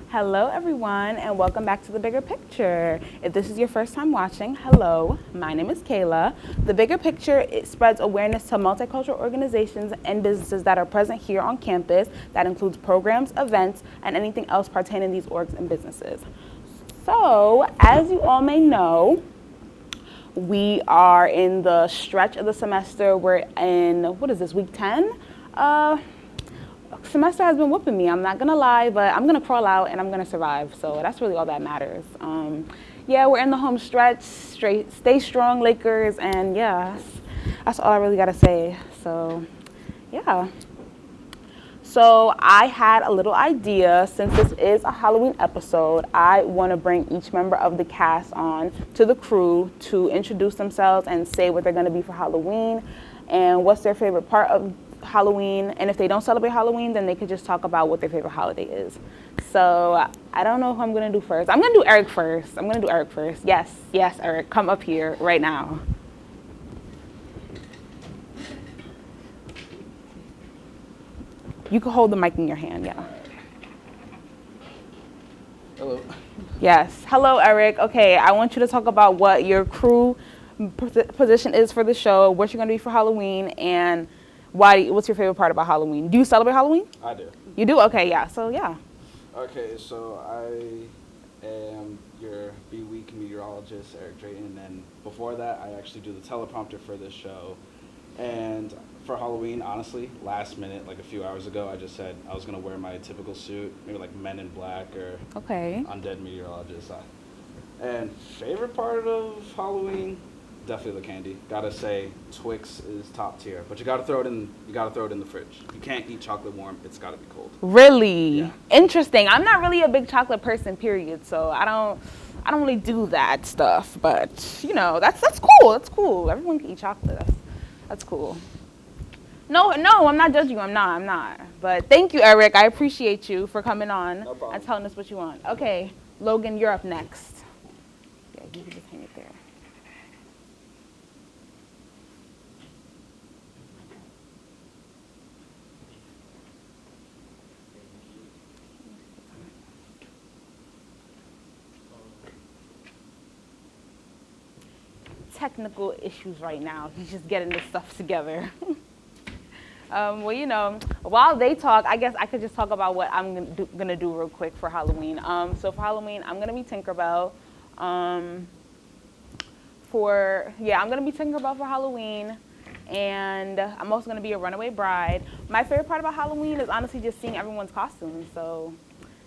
Hello everyone, and welcome back to The Bigger Picture. If this is your first time watching, hello, my name is Kayla. The Bigger Picture, it spreads awareness to multicultural organizations and businesses that are present here on campus. That includes programs, events, and anything else pertaining to these orgs and businesses. So, as you all may know, we are in the stretch of the semester. We're in, what is this, week 10? Semester has been whooping me, I'm not gonna lie, but I'm gonna crawl out and I'm gonna survive, so that's really all that matters. Yeah, we're in the home stretch, stay strong Lakers, and yeah, that's all I really gotta say, so yeah. So I had a little idea, since this is a Halloween episode, I wanna bring each member of the cast on to the crew to introduce themselves and say what they're gonna be for Halloween and what's their favorite part of Halloween, and if they don't celebrate Halloween, then they could just talk about what their favorite holiday is. So I don't know who I'm gonna do first. I'm gonna do Eric first. Yes, Eric, come up here right now. You can hold the mic in your hand, yeah. Hello. Yes, hello Eric. Okay, I want you to talk about what your crew position is for the show, what you're gonna be for Halloween, and what's your favorite part about Halloween? Do you celebrate Halloween? I do. You do? Okay, yeah, so yeah. Okay, so I am your B-Week meteorologist, Eric Drayton, and before that, I actually do the teleprompter for this show. And for Halloween, honestly, last minute, like a few hours ago, I just said I was going to wear my typical suit, maybe like Men in Black or Undead Meteorologist. And favorite part of Halloween? Definitely the candy. Gotta say, Twix is top tier, but you gotta throw it in. You gotta throw it in the fridge. You can't eat chocolate warm. It's gotta be cold. Really? Yeah. Interesting. I'm not really a big chocolate person, period. So I don't really do that stuff. But you know, that's cool. That's cool. Everyone can eat chocolate. That's cool. No, I'm not judging you. I'm not. But thank you, Eric. I appreciate you for coming on and telling us what you want. Okay, Logan, you're up next. Yeah, you can just hang it there. Technical issues right now. He's just getting this stuff together. Well, you know, while they talk, I guess I could just talk about what I'm gonna do real quick for Halloween. So for Halloween, I'm gonna be Tinkerbell. I'm gonna be Tinkerbell for Halloween, and I'm also gonna be a runaway bride. My favorite part about Halloween is honestly just seeing everyone's costumes. So,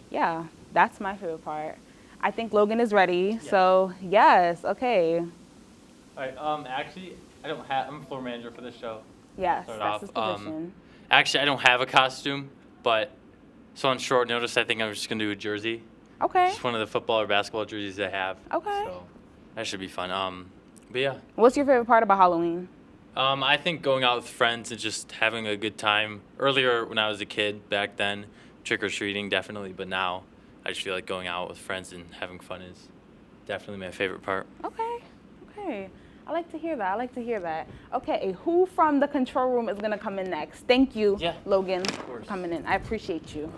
yeah, that's my favorite part. I think Logan is ready. Yeah. So yes, okay. All right, actually, I'm a floor manager for this show. Yes, that's his position. Actually, I don't have a costume, but so on short notice, I think I'm just going to do a jersey. Okay. Just one of the football or basketball jerseys I have. Okay. So that should be fun. But yeah. What's your favorite part about Halloween? I think going out with friends and just having a good time. Earlier, when I was a kid, back then, trick-or-treating, definitely, but now I just feel like going out with friends and having fun is definitely my favorite part. Okay. I like to hear that. Okay, who from the control room is going to come in next? Thank you, Logan, for coming in. I appreciate you.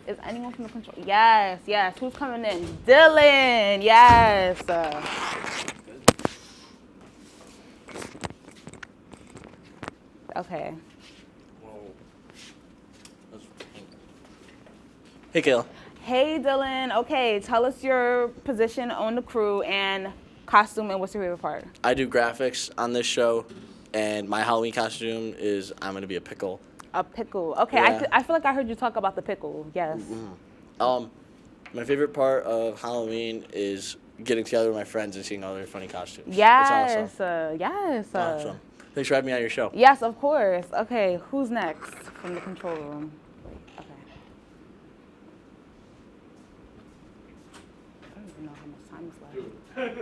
Is anyone from the control? Yes. Who's coming in? Dylan, yes. Okay. Hey, Kayla. Hey, Dylan. Okay, tell us your position on the crew and costume, and what's your favorite part? I do graphics on this show, and my Halloween costume is I'm going to be a pickle. A pickle. Okay, yeah. I feel like I heard you talk about the pickle. Yes. Mm-hmm. My favorite part of Halloween is getting together with my friends and seeing all their funny costumes. Yes. It's awesome. Yes. Awesome. Thanks for having me on your show. Yes, of course. 'Course. Okay, who's next from the control room? Okay. Dylan, okay, tell us your position on the crew and costume, and what's your favorite part? I do graphics on this show, and my Halloween costume is I'm going to be a pickle. A pickle. Okay, I feel like I heard you talk about the pickle. Yes. Okay. My favorite part of Halloween is getting together with my friends and seeing all their funny costumes. Yes. Yes, of course. Okay, who's next from the control room? time is left.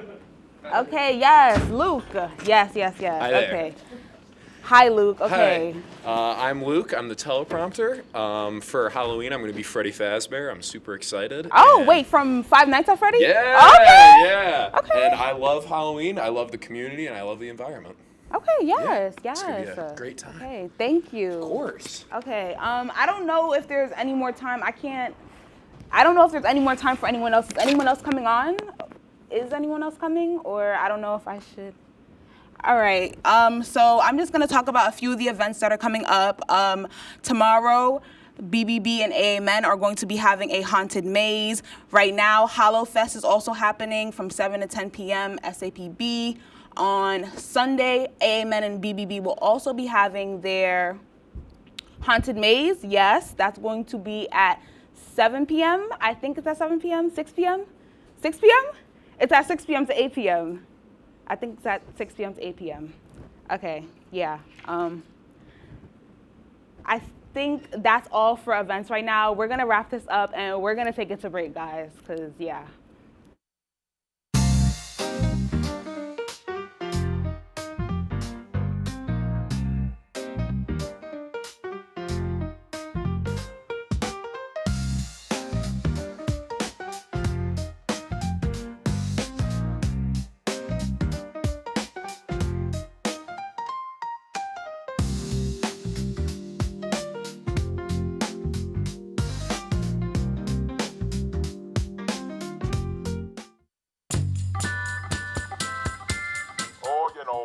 Okay, yes, Luke. Yes. Hi there. Okay. Hi, Luke. Okay. Hi. I'm Luke. I'm the teleprompter. For Halloween, I'm going to be Freddy Fazbear. I'm super excited. Oh, And wait, from Five Nights at Freddy's? Yeah, Okay. yeah. Okay. And I love Halloween. I love the community, and I love the environment. Okay, yes. It's going to be a great time. Okay, thank you. Of course. Okay, I don't know if there's any more time. I don't know if there's any more time for anyone else. Is anyone else coming on? Is anyone else coming? Or I don't know if I should. All right, so I'm just gonna talk about a few of the events that are coming up. Tomorrow, BBB and AMN are going to be having a haunted maze. Right now, Hollow Fest is also happening from 7 to 10 p.m. SAPB. On Sunday, AMN and BBB will also be having their haunted maze. Yes, that's going to be at 7 p.m. I think it's at 7 p.m., 6 p.m.? 6 p.m.? It's at 6 p.m. to 8 p.m. I think it's at 6 p.m. to 8 p.m. Okay, yeah. I think that's all for events right now. We're gonna wrap this up and we're gonna take it to break, guys, because yeah.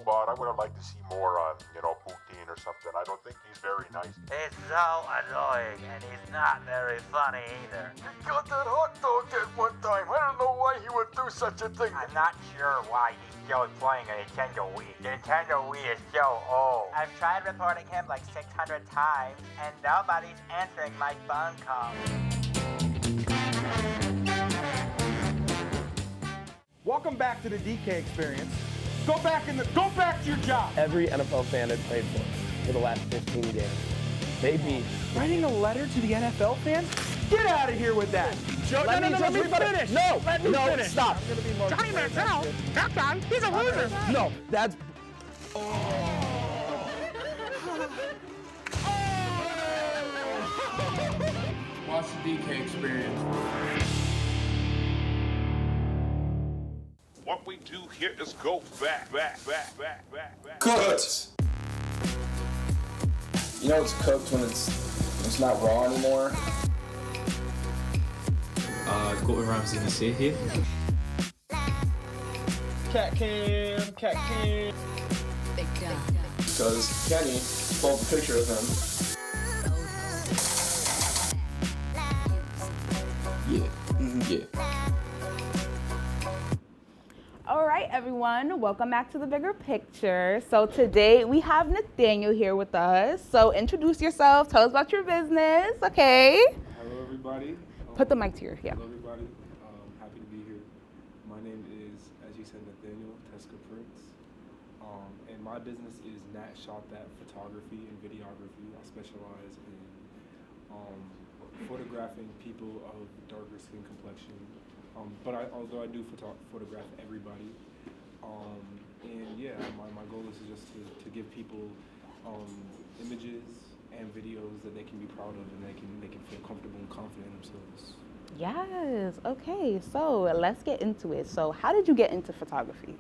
But I would have liked to see more on, Putin or something. I don't think he's very nice. He's so annoying, and he's not very funny either. He got that hot dog at one time. I don't know why he would do such a thing. I'm not sure why he's still playing a Nintendo Wii. The Nintendo Wii is so old. I've tried reporting him like 600 times, and nobody's answering my phone calls. Welcome back to the DK experience. Go back to your job. Every NFL fan I've played for the last 15 games. They beat. Writing a letter to the NFL fans? Get out of here with that. Let me finish. No, finish. Stop. I'm gonna be more Johnny Manziel, that guy, he's a loser. No, that's. Watch the DK experience. What we do here is go back. Cooked. You know it's cooked when it's not raw anymore. Gordon Ramsay in the sea here. Cat cam. Because Kenny pulled a picture of him. Yeah. All right, everyone, welcome back to the Bigger Picture. So today we have Nathaniel here with us. So introduce yourself, tell us about your business, okay? Hello, everybody. Put the mic to your, Hello, everybody. Happy to be here. My name is, as you said, Nathaniel Teska Prince. And my business is Nat Shot That Photography and Videography. I specialize in photographing people of darker skin complexion. Although I do photograph everybody, and yeah, my goal is just to give people images and videos that they can be proud of and they can feel comfortable and confident in themselves. Yes, okay, so let's get into it. So how did you get into photography?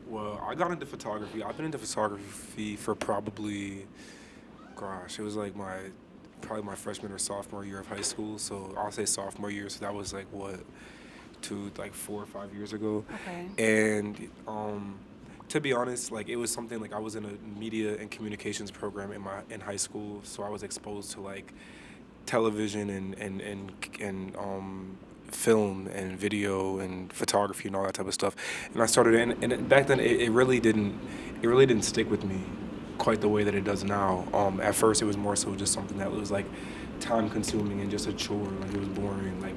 Well, I got into photography. I've been into photography for probably, it was like probably my freshman or sophomore year of high school. So I'll say sophomore year. So that was like 4 or 5 years ago. Okay. And to be honest, like it was something like I was in a media and communications program in high school. So I was exposed to like television and film and video and photography and all that type of stuff. And I started, and back then it really didn't stick with me quite the way that it does now. At first, it was more so just something that was like time-consuming and just a chore. Like it was boring. Like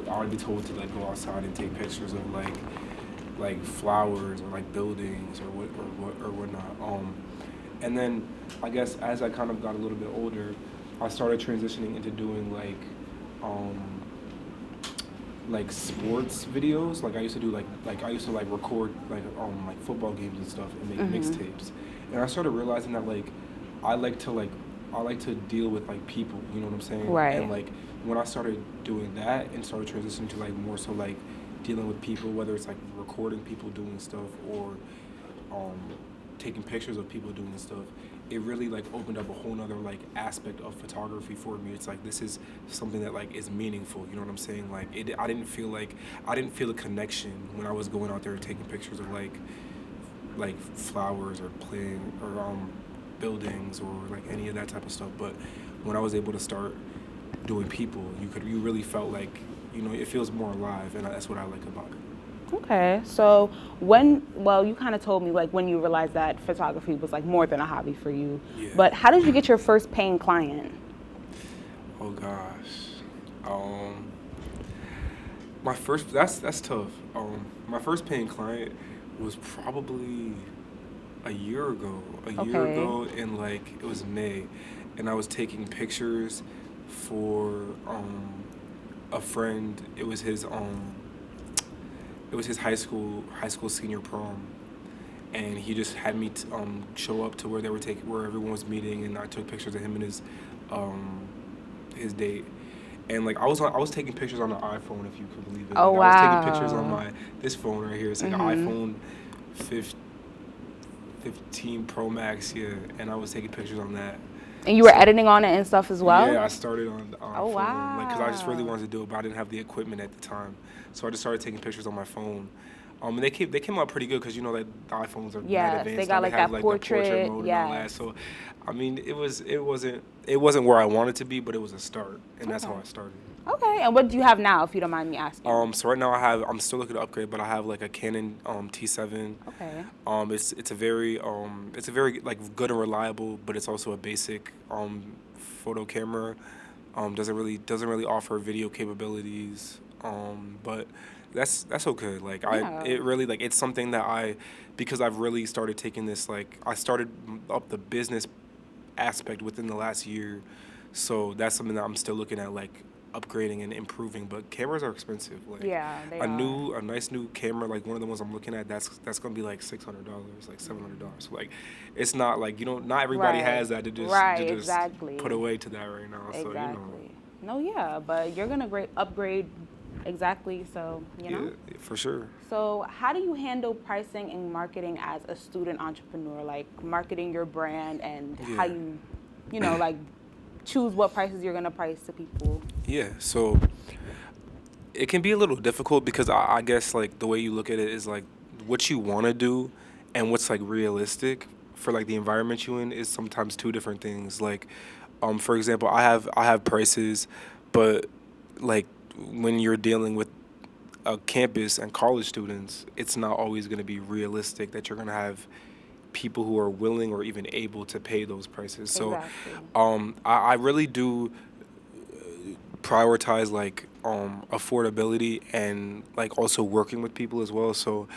I would be told to like go outside and take pictures of like flowers or like buildings or whatnot. And then I guess as I kind of got a little bit older, I started transitioning into doing like like sports videos. Like I used to do like I used to like record like football games and stuff and make mixtapes. And I started realizing that like I like to deal with like people, you know what I'm saying? Right. And like when I started doing that and started transitioning to like more so like dealing with people, whether it's like recording people doing stuff or taking pictures of people doing stuff, it really like opened up a whole nother like aspect of photography for me. It's like this is something that like is meaningful, you know what I'm saying? Like I didn't feel a connection when I was going out there and taking pictures of like flowers or playing or buildings or like any of that type of stuff. But when I was able to start doing people, you really felt like, you know, it feels more alive, and that's what I like about it. Okay, so you kind of told me like when you realized that photography was like more than a hobby for you. Yeah. But how did you get your first paying client? Oh gosh, my first that's tough. My first paying client was probably a year ago. In like it was May, and I was taking pictures for a friend. It was his high school senior prom, and he just had me show up to where where everyone was meeting, and I took pictures of him and his date. And like I was taking pictures on the iPhone, if you could believe it. Oh, like, wow. I was taking pictures on this phone right here. It's like an iPhone 15 Pro Max, yeah, and I was taking pictures on that. And you were editing on it and stuff as well? Yeah, I started on phone, wow. like, because I just really wanted to do it, but I didn't have the equipment at the time, so I just started taking pictures on my phone. And they came out pretty good because you know that the iPhones are that advanced. They got like that portrait mode and all that. So, I mean, it wasn't where I wanted to be, but it was a start, and that's how I started. Okay, and what do you have now, if you don't mind me asking? So right now I'm still looking to upgrade, but I have like a Canon T7. Okay. It's a very like good and reliable, but it's also a basic photo camera. Doesn't really offer video capabilities. But that's okay. Like it's something that because I've really started taking this, like I started up the business aspect within the last year, so that's something that I'm still looking at, like upgrading and improving. But cameras are expensive. Like they are. A nice new camera, like one of the ones I'm looking at, that's gonna be like $600, like $700. So like it's not like, you know, not everybody has that to just put away to that right now. Exactly. So you know. No, yeah, but you're gonna upgrade. Exactly, so, you know? Yeah, for sure. So how do you handle pricing and marketing as a student entrepreneur? Like marketing your brand and how you know, like choose what prices you're going to price to people? Yeah, so it can be a little difficult because I guess like the way you look at it is like what you want to do and what's like realistic for like the environment you in is sometimes two different things. Like, for example, I have prices, but like when you're dealing with a campus and college students, it's not always going to be realistic that you're going to have people who are willing or even able to pay those prices. So I really do prioritize like affordability and like also working with people as well. So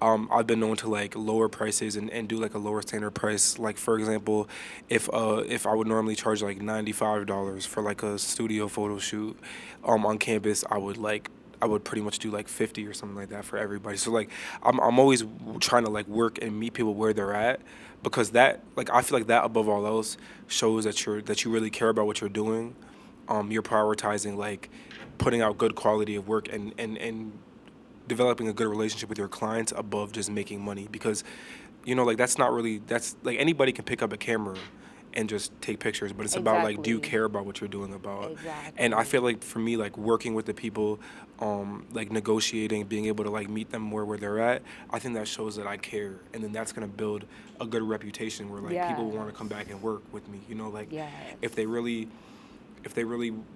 I've been known to like lower prices and do like a lower standard price. Like for example, if I would normally charge like $95 for like a studio photo shoot on campus, I would pretty much do like 50 or something like that for everybody. So like I'm always trying to like work and meet people where they're at, because that, like, I feel like that above all else shows that you really care about what you're doing. You're prioritizing like putting out good quality of work and developing a good relationship with your clients above just making money, because you know, like that's like anybody can pick up a camera and just take pictures, but it's about like, do you care about what you're doing about? Exactly. And I feel like for me, like working with the people, like negotiating, being able to like meet them more where they're at, I think that shows that I care, and then that's gonna build a good reputation where like people want to come back and work with me. You know, like if they really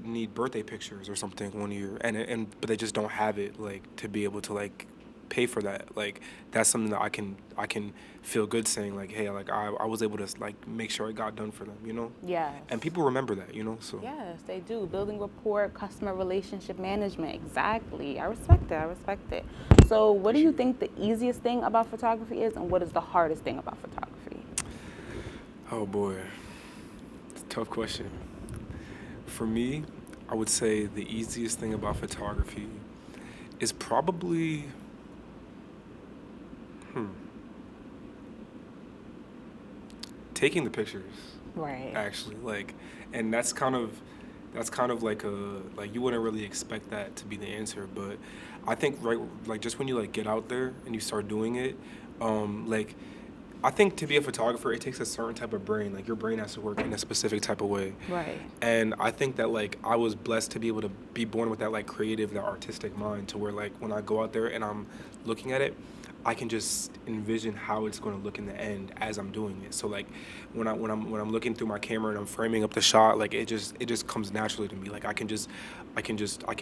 need birthday pictures or something one year, but they just don't have it, like to be able to like pay for that, like that's something that I can feel good saying like, hey, like I was able to like make sure I got done for them, you know? Yes. And people remember that, you know? So yes, they do. Building rapport, customer relationship management. Exactly. I respect it. So what do you think the easiest thing about photography is, and what is the hardest thing about photography? Oh boy, it's a tough question. For me, I would say the easiest thing about photography is probably taking the pictures. Right. Actually, like, and that's kind of like you wouldn't really expect that to be the answer, but I think like just when you like get out there and you start doing it, like I think to be a photographer it takes a certain type of brain. Like your brain has to work in a specific type of way. Right. And I think that like I was blessed to be able to be born with that like creative, that artistic mind, to where like when I go out there and I'm looking at it, I can just envision how it's going to look in the end as I'm doing it. So like when I'm looking through my camera and I'm framing up the shot, like it just comes naturally to me. Like I can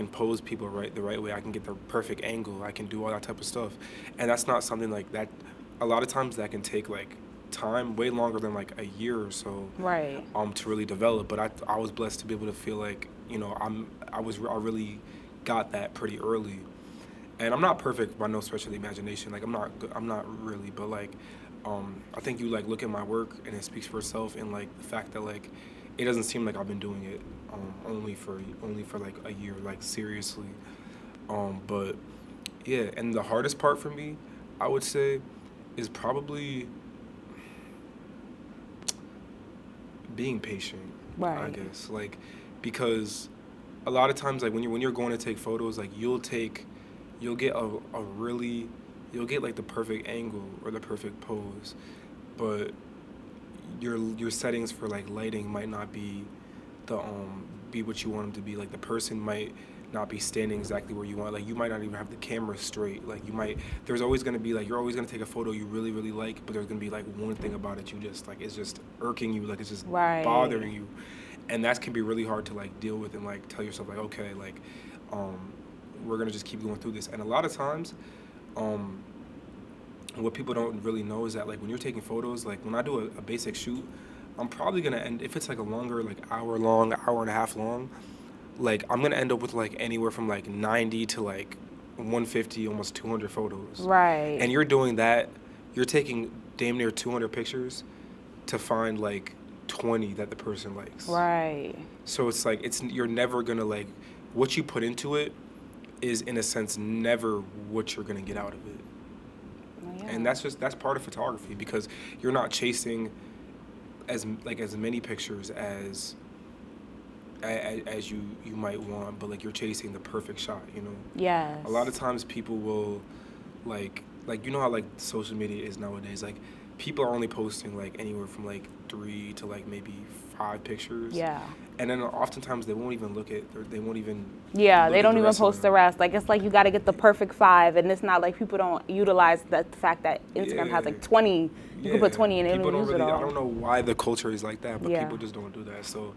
pose people the right way. I can get the perfect angle. I can do all that type of stuff. And that's not something like that. A lot of times that can take like time, way longer than like a year or so. Right. To really develop. But I was blessed to be able to feel like, you know, I really got that pretty early. And I'm not perfect by no stretch of the imagination. Like I'm not really, but like, I think you like look at my work and it speaks for itself. And like the fact that like, it doesn't seem like I've been doing it only for like a year, like seriously. But yeah, and the hardest part for me, I would say, is probably being patient. Right. I guess like because a lot of times like when you're going to take photos, like you'll get like the perfect angle or the perfect pose, but your settings for like lighting might not be be what you want them to be. Like the person might not be standing exactly where you want. Like you might not even have the camera straight. Like there's always going to be like, you're always going to take a photo you really, really like, but there's going to be like one thing about it you just like, it's just irking you, like it's just bothering you. And that can be really hard to like deal with and like tell yourself like, okay, like we're going to just keep going through this. And a lot of times, what people don't really know is that like when you're taking photos, like when I do a basic shoot, I'm probably going to end, if it's like a longer, like hour and a half long, like I'm going to end up with like anywhere from like 90 to like 150, almost 200 photos. Right. And you're doing that, you're taking damn near 200 pictures to find like 20 that the person likes. Right. So it's like, you're never going to like, what you put into it is in a sense never what you're going to get out of it. Yeah. And that's part of photography, because you're not chasing as many pictures as you might want, but like you're chasing the perfect shot, you know? Yes. A lot of times people will like you know how like social media is nowadays, like people are only posting like anywhere from like 3 to like maybe 5 pictures. Yeah. And then oftentimes they won't even look at, or they won't even they don't even post the rest. Like it's like you got to get the perfect 5, and it's not like people don't utilize the fact that Instagram has like 20. You can put 20 and they don't use it all. I don't know why the culture is like that, but people just don't do that. So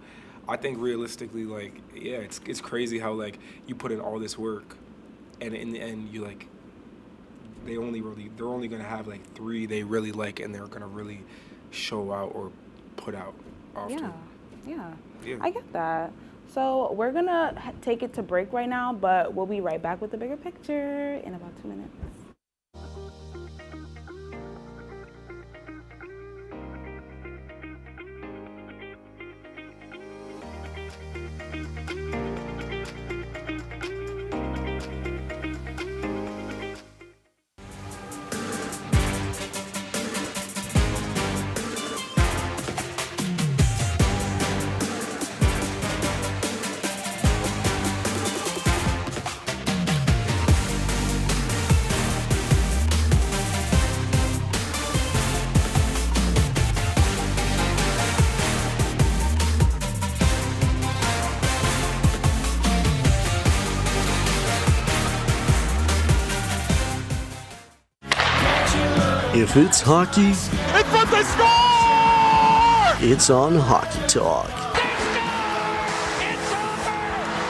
I think realistically, like, yeah, it's crazy how like you put in all this work, and in the end you like, they're only gonna have like 3 they really like, and they're gonna really show out or put out often. Yeah. I get that. So we're gonna take it to break right now, but we'll be right back with the bigger picture in about 2 minutes. If it's hockey, It's what they score! it's on Hockey Talk.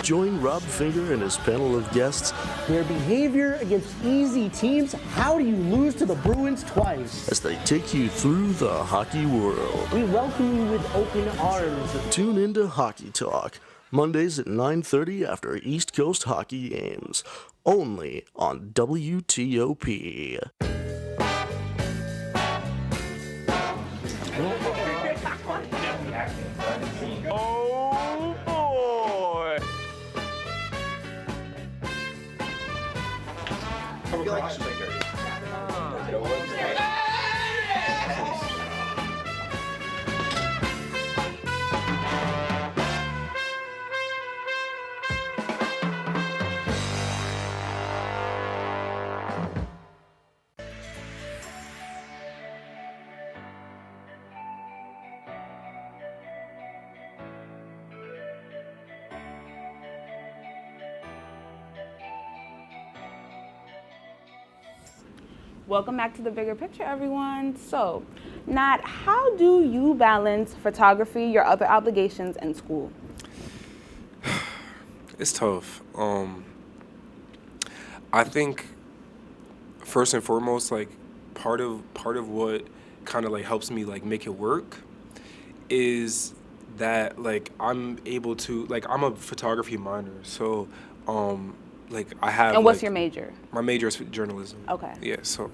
Join Rob Finger and his panel of guests. Their behavior against easy teams. How do you lose to the Bruins twice? As they take you through the hockey world. We welcome you with open arms. Tune into Hockey Talk, Mondays at 9:30 after East Coast hockey games. Only on WTOP. Oh boy! feel like it's bigger. Welcome back to the Bigger Picture, everyone. So, Nat, how do you balance photography, your other obligations, and school? It's tough. I think first and foremost, like part of what kind of like helps me like make it work is that like I'm able to like I'm a photography minor, so like I have. And what's like, your major? My major is journalism. Okay. Yeah, so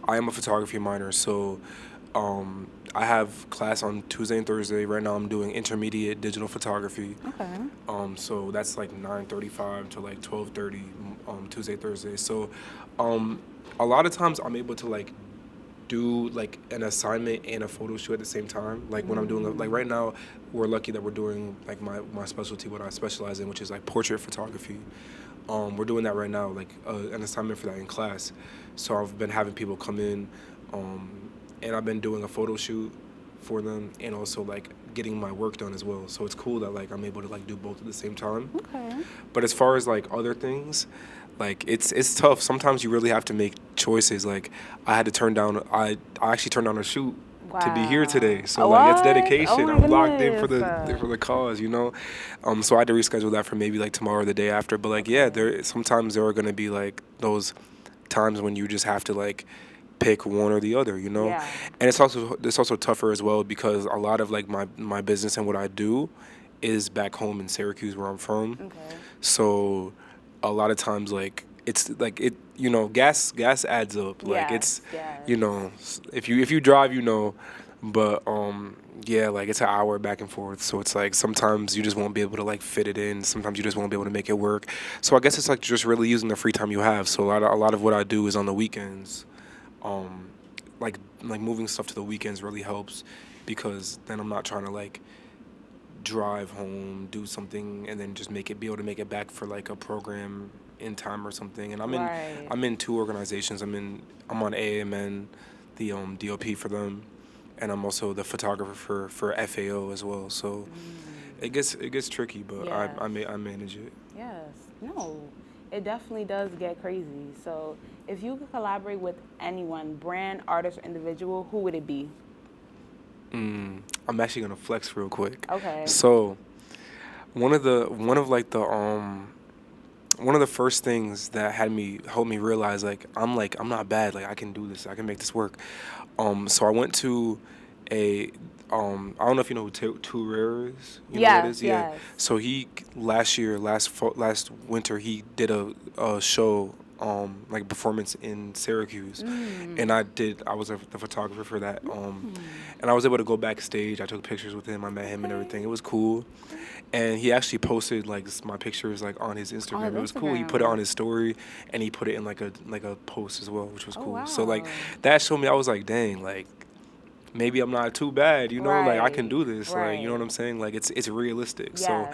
I am a photography minor, so I have class on Tuesday and Thursday. Right now I'm doing intermediate digital photography. Okay. So that's like 9:35 to like 12:30 Tuesday, Thursday. So a lot of times I'm able to like do like an assignment and a photo shoot at the same time. Like when I'm doing like right now we're lucky that we're doing like my specialty, what I specialize in, which is like portrait photography. We're doing that right now, like an assignment for that in class. So I've been having people come in, and I've been doing a photo shoot for them, and also like getting my work done as well. So it's cool that like I'm able to like do both at the same time. Okay. But as far as like other things, like it's tough. Sometimes you really have to make choices. Like I had to turn down. I actually turned down a shoot to be here today. So like it's dedication. I'm locked in for the cause, you know. So I had to reschedule that for maybe like tomorrow or the day after. But like yeah, sometimes there are gonna be like those times when you just have to like pick one or the other, you know. Yeah. And it's also tougher as well because a lot of like my business and what I do is back home in Syracuse where I'm from. Okay. So a lot of times like it's like it, you know, gas adds up. Like it's, you know, if you drive, you know, but yeah, like it's an hour back and forth. So it's like sometimes you just won't be able to like fit it in. Sometimes you just won't be able to make it work. So I guess it's like just really using the free time you have. So a lot of what I do is on the weekends. Like moving stuff to the weekends really helps because then I'm not trying to like drive home, do something, and then just be able to make it back for like a program in time or something. And I'm in two organizations. I'm on AMN, the DOP for them, and I'm also the photographer for FAO as well. So it gets tricky, but I manage it. Yes. No, it definitely does get crazy. So if you could collaborate with anyone, brand, artist, or individual, who would it be? I'm actually gonna flex real quick. Okay. So one of the first things that helped me realize like I'm not bad, like I can do this, I can make this work. So I went to I don't know if you know who Two Rare is. You know who that is? Yeah. Yes. So he last winter he did a show like performance in Syracuse, and I was the photographer for that. And I was able to go backstage. I took pictures with him. I met him and everything. It was cool. And he actually posted like my pictures like on his Instagram. It was cool. He put it on his story, and he put it in like a post as well, which was cool. Wow. So like that showed me I was like, dang, like maybe I'm not too bad, you know, like I can do this, like you know what I'm saying, like it's realistic. Yes. So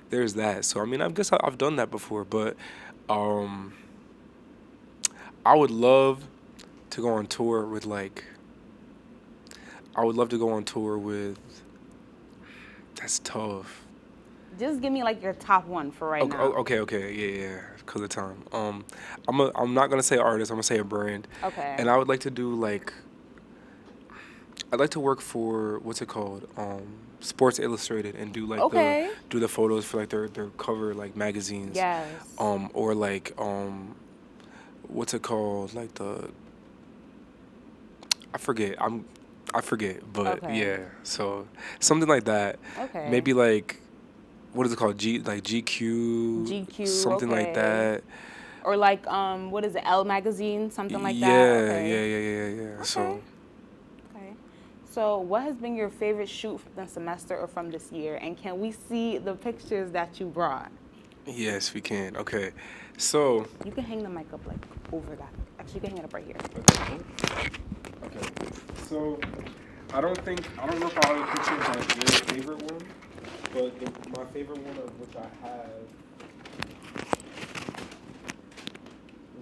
there's that. So I mean, I guess I've done that before, but I would love to go on tour with that's tough. Just give me like your top one for right now. Okay, yeah, because of time. I'm not gonna say artist. I'm gonna say a brand. Okay. And I would like to do like, I'd like to work for what's it called, Sports Illustrated, and do like do the photos for like their cover like magazines. Yes. Or like what's it called, like I forget, but yeah. So something like that. Okay. Maybe like, what is it called? GQ, something like that. Or like what is it, Elle magazine, something like that. Yeah. Okay. So what has been your favorite shoot from the semester or from this year? And can we see the pictures that you brought? Yes, we can. Okay. So you can hang the mic up like over that Actually, you can hang it up right here. Okay. So, I don't know if I have a picture of my very favorite one, but my favorite one of which I have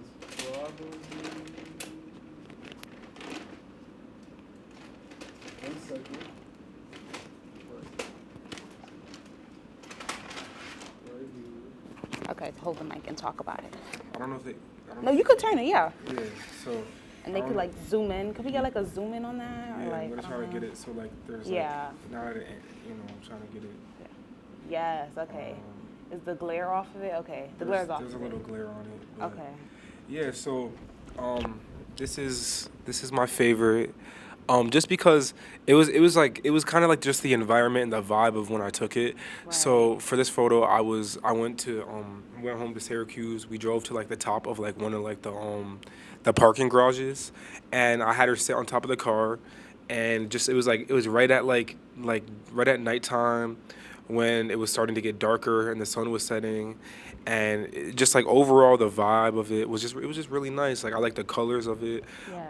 is probably... One second. Right here. Okay, hold the mic and talk about it. I don't know if they... No, you could turn it, yeah. Yeah, so... And they could like zoom in. Could we get like a zoom in on that? Or Yeah, like, I'm gonna try to get it so like there's yeah. like now that I'm trying to get it. Yes, okay. Is the glare off of it? Okay, the glare's off. There's a little glare on it. But Okay. Yeah, so this is my favorite. Just because it was kind of like just the environment and the vibe of when I took it. Right. So for this photo, I went home to Syracuse. We drove to like the top of like one of like the parking garages, and I had her sit on top of the car, and just it was right at right at nighttime when it was starting to get darker and the sun was setting, and just like overall the vibe of it was just really nice. Like I like the colors of it,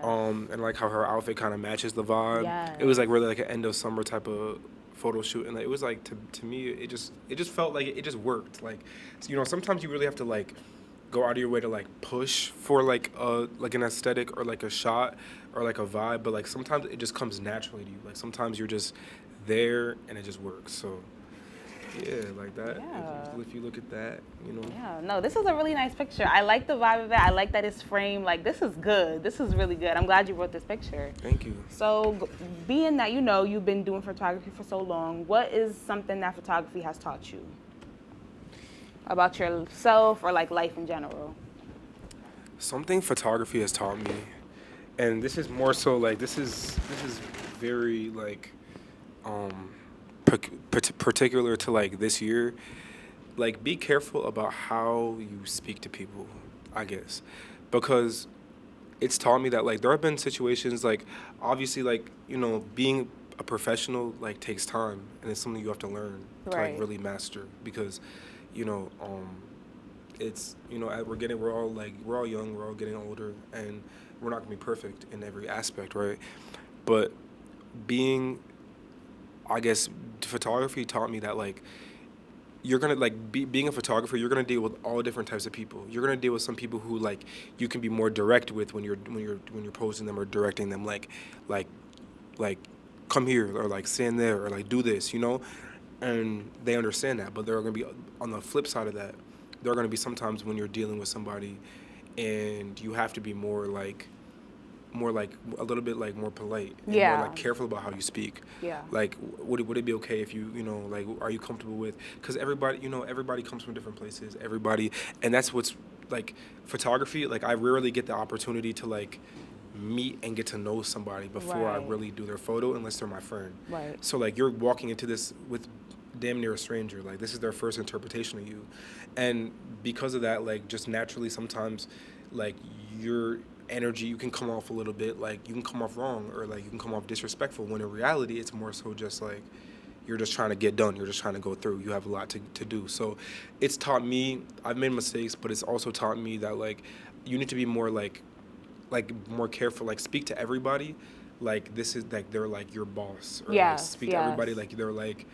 and like how her outfit kind of matches the vibe. Yes. It was like really like an end of summer type of photo shoot, and like, it was like to me it just felt like it just worked. Like sometimes you really have to like go out of your way to like push for like an aesthetic or like a shot or like a vibe, but like sometimes it just comes naturally to you. Like sometimes you're just there and it just works. So yeah, like that. Yeah. If you look at that, Yeah, no, this is a really nice picture. I like the vibe of it. I like that it's framed. Like, this is good. This is really good. I'm glad you wrote this picture. Thank you. So, being that you've been doing photography for so long, what is something that photography has taught you about yourself or like life in general? Something photography has taught me, and this is more so like this is very like particular to like this year. Like, be careful about how you speak to people, I guess, because it's taught me that like there have been situations like obviously like being a professional like takes time, and it's something you have to learn to like really master, because it's we're all young, we're all getting older, and we're not gonna be perfect in every aspect, right? But being photography taught me that like you're gonna like being a photographer, you're gonna deal with all different types of people. You're gonna deal with some people who like you can be more direct with when you're posing them or directing them, like come here or like stand there or like do this, and they understand that. But there are gonna be on the flip side of that, there are gonna be sometimes when you're dealing with somebody and you have to be more like a little bit like more polite and more like careful about how you speak. Yeah. Like would it be okay if you like are you comfortable with, because everybody comes from different places, and that's what's like photography, like I rarely get the opportunity to like meet and get to know somebody before I really do their photo, unless they're my friend. Right. So like you're walking into this with damn near a stranger, like this is their first interpretation of you, and because of that, like just naturally sometimes like your energy, you can come off a little bit like you can come off wrong or like you can come off disrespectful, when in reality it's more so just like you're just trying to get done, you're just trying to go through, you have a lot to do. So it's taught me, I've made mistakes, but it's also taught me that like you need to be more like more careful, like speak to everybody like this is like they're like your boss, or like speak to everybody like they're like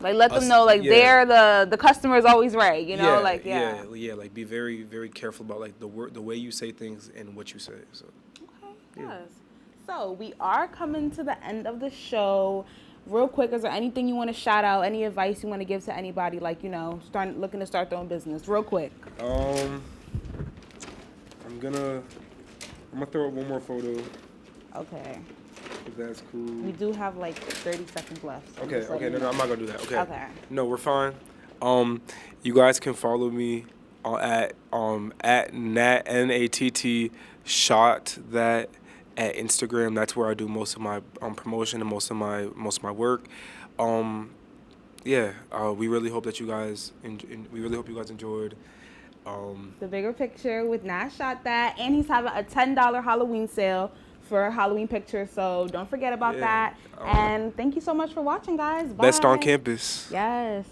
let them know like they're the customer is always right, like like be very, very careful about like the way you say things and what you say. So yes. So we are coming to the end of the show. Real quick, is there anything you want to shout out, any advice you want to give to anybody like looking to start their own business? Real quick. I'm gonna throw up one more photo. Okay. If that's cool. We do have like 30 seconds left. So okay, no, I'm not gonna do that. Okay. No, we're fine. You guys can follow me at NATT shot that at Instagram. That's where I do most of my promotion and most of my work. We really hope that you guys enjoyed. The Bigger Picture with Nat Shot That, and he's having a $10 Halloween sale for Halloween pictures, so don't forget about that. And thank you so much for watching, guys. Bye. Best on campus. Yes.